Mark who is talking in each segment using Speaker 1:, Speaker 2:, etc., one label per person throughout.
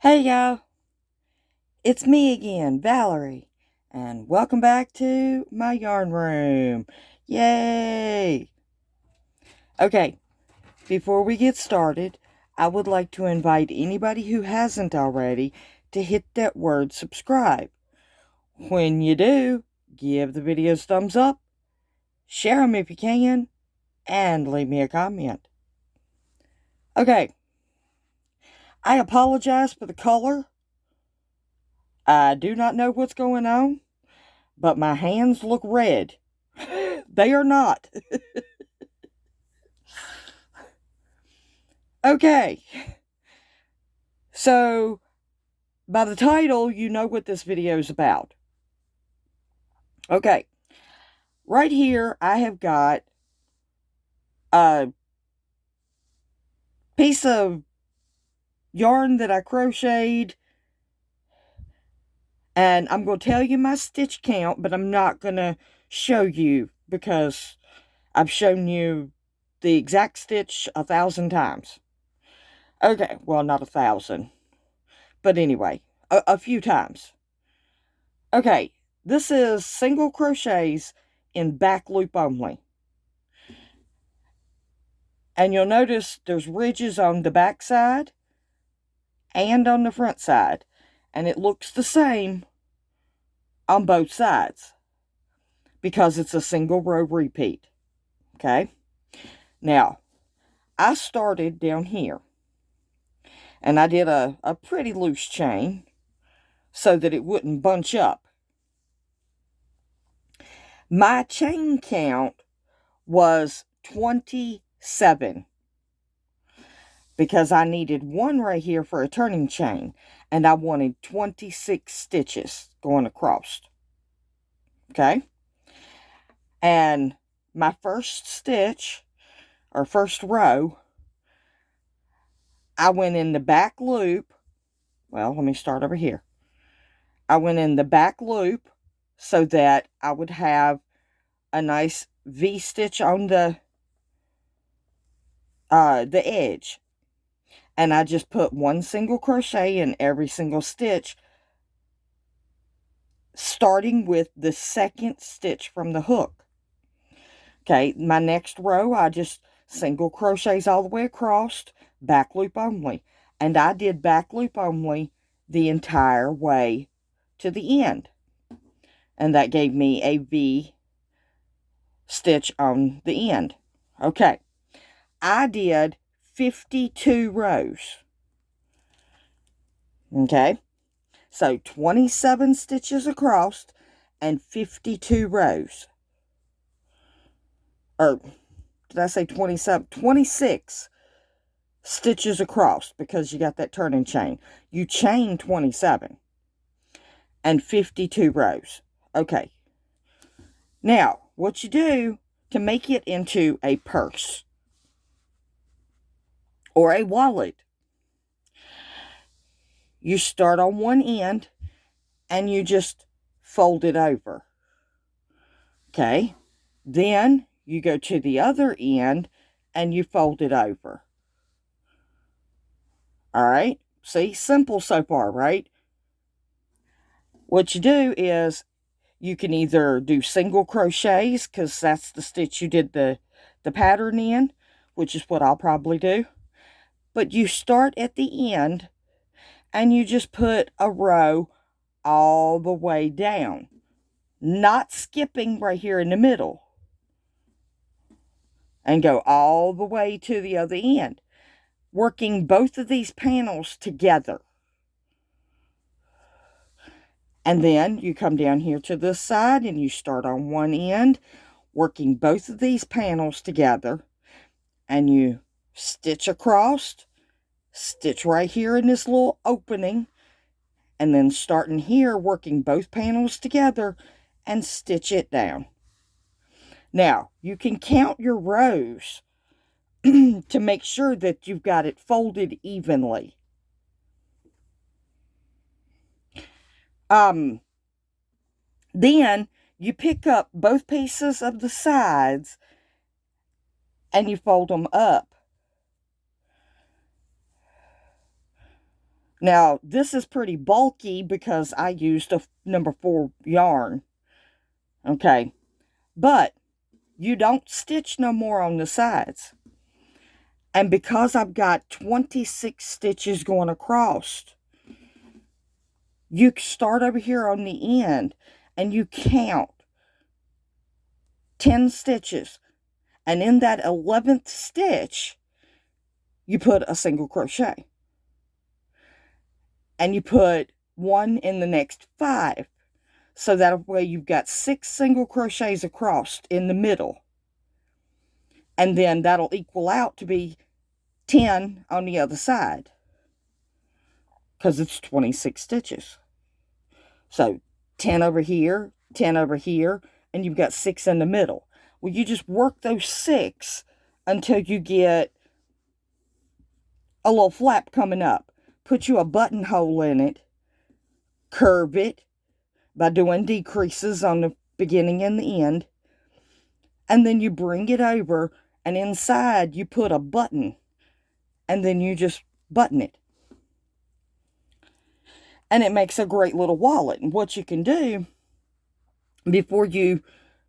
Speaker 1: Hey y'all, it's me again, Valerie, and welcome back to my yarn room. Yay! Okay, before we get started, I would like to invite anybody who hasn't already to hit that word subscribe. When you do, give the videos thumbs up, share them if you can, and leave me a comment. Okay, I apologize for the color. I do not know what's going on, but my hands look red. They are not. Okay. So, by the title, you know what this video is about. Okay. Right here, I have got a piece of yarn that I crocheted. And I'm going to tell you my stitch count, but I'm not going to show you because I've shown you the exact stitch 1,000 times. Okay, well, not 1,000. But anyway, a few times. Okay, this is single crochets in back loop only. And you'll notice there's ridges on the back side and on the front side. And it looks the same on both sides because it's a single row repeat. Okay? Now, I started down here. And I did a pretty loose chain so that it wouldn't bunch up. My chain count was 27 because I needed one right here for a turning chain, and I wanted 26 stitches going across. Okay? And my first stitch, or first row, I went in the back loop. Well, let me start over here. I went in the back loop so that I would have a nice V-stitch on the edge. And I just put one single crochet in every single stitch, starting with the second stitch from the hook. Okay, my next row, I just single crochets all the way across, back loop only. And I did back loop only the entire way to the end. And that gave me a V stitch on the end. Okay, I did 52 rows. Okay, so 27 stitches across and 52 rows. Or, did I say 27? 26 stitches across because you got that turning chain. You chain 27 and 52 rows. Okay. Now, what you do to make it into a purse or a wallet, you start on one end and you just fold it over. Okay. Then you go to the other end and you fold it over. All right. See, simple so far, right? What you do is you can either do single crochets because that's the stitch you did the pattern in, which is what I'll probably do. But you start at the end and you just put a row all the way down, not skipping right here in the middle, and go all the way to the other end, working both of these panels together. And then you come down here to this side and you start on one end, working both of these panels together, and you stitch across, stitch right here in this little opening, and then starting here, working both panels together and stitch it down. Now, you can count your rows to make sure that you've got it folded evenly. Then you pick up both pieces of the sides and you fold them up. Now, this is pretty bulky because I used a number 4 yarn. Okay. But you don't stitch no more on the sides. And because I've got 26 stitches going across, you start over here on the end and you count 10 stitches. And in that 11th stitch, you put a single crochet. And you put one in the next 5. So that way you've got 6 single crochets across in the middle. And then that'll equal out to be 10 on the other side. Because it's 26 stitches. So 10 over here, 10 over here, and you've got 6 in the middle. Well, you just work those 6 until you get a little flap coming up. Put you a buttonhole in it. Curve it by doing decreases on the beginning and the end. And then you bring it over, and inside you put a button. And then you just button it. And it makes a great little wallet. And what you can do, before you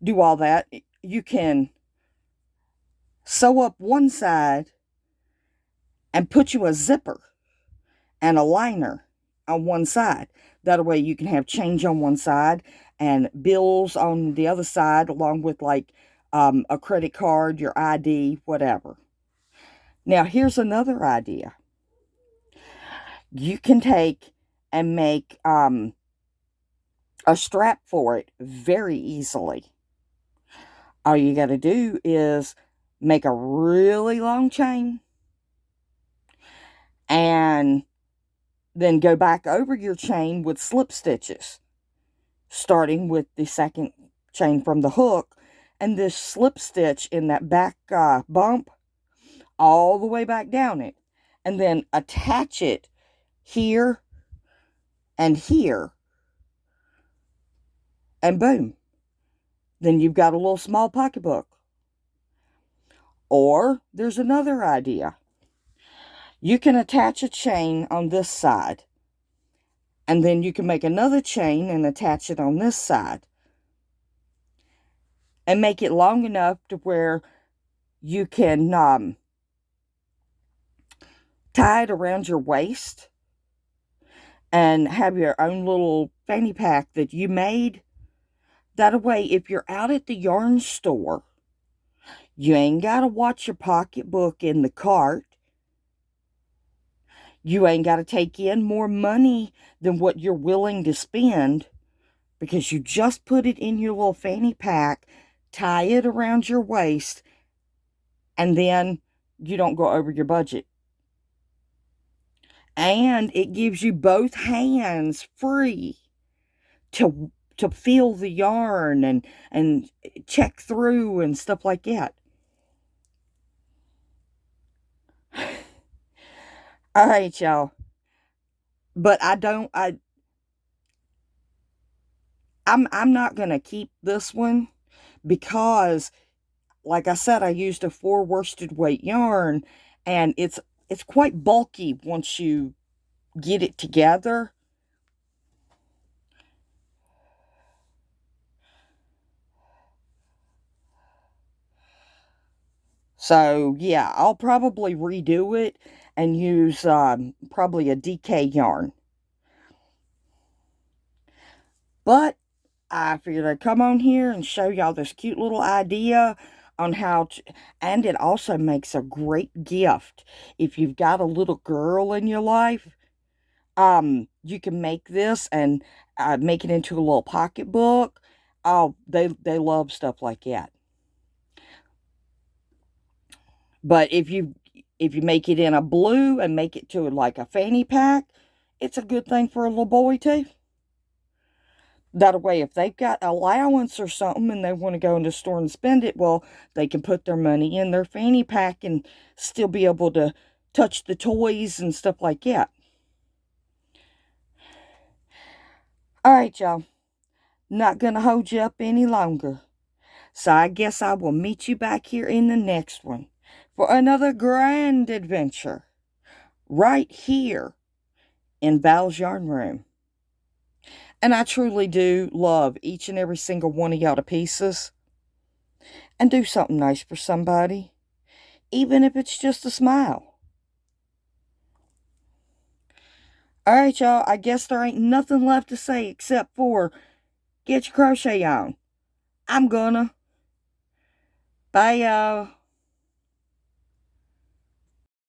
Speaker 1: do all that, you can sew up one side and put you a zipper and a liner on one side. That way you can have change on one side and bills on the other side, along with like a credit card, your ID, whatever. Now, here's another idea. You can take and make a strap for it very easily. All you got to do is make a really long chain and then go back over your chain with slip stitches, starting with the second chain from the hook, and this slip stitch in that back bump all the way back down it, and then attach it here and here, and boom, then you've got a little small pocketbook. Or there's another idea. You can attach a chain on this side, and then you can make another chain and attach it on this side, and make it long enough to where you can tie it around your waist and have your own little fanny pack that you made. That way, if you're out at the yarn store, you ain't got to watch your pocketbook in the cart. You ain't got to take in more money than what you're willing to spend, because you just put it in your little fanny pack, tie it around your waist, and then you don't go over your budget. And it gives you both hands free to feel the yarn and check through and stuff like that. All right, y'all. But I'm not going to keep this one because, like I said, I used a 4 worsted weight yarn, and it's quite bulky once you get it together. So, yeah, I'll probably redo it and use probably a DK yarn. But I figured I'd come on here and show y'all this cute little idea on how to, and it also makes a great gift. If you've got a little girl in your life, you can make this and make it into a little pocketbook. Oh, they love stuff like that. But if you make it in a blue and make it to like a fanny pack, it's a good thing for a little boy too. That way, if they've got allowance or something and they want to go in the store and spend it, well, they can put their money in their fanny pack and still be able to touch the toys and stuff like that. All right, y'all. Not going to hold you up any longer. So I guess I will meet you back here in the next one for another grand adventure right here in Val's Yarn Room. And I truly do love each and every single one of y'all to pieces. And do something nice for somebody, even if it's just a smile. Alright, y'all, I guess there ain't nothing left to say except for get your crochet on. I'm gonna. Bye, y'all.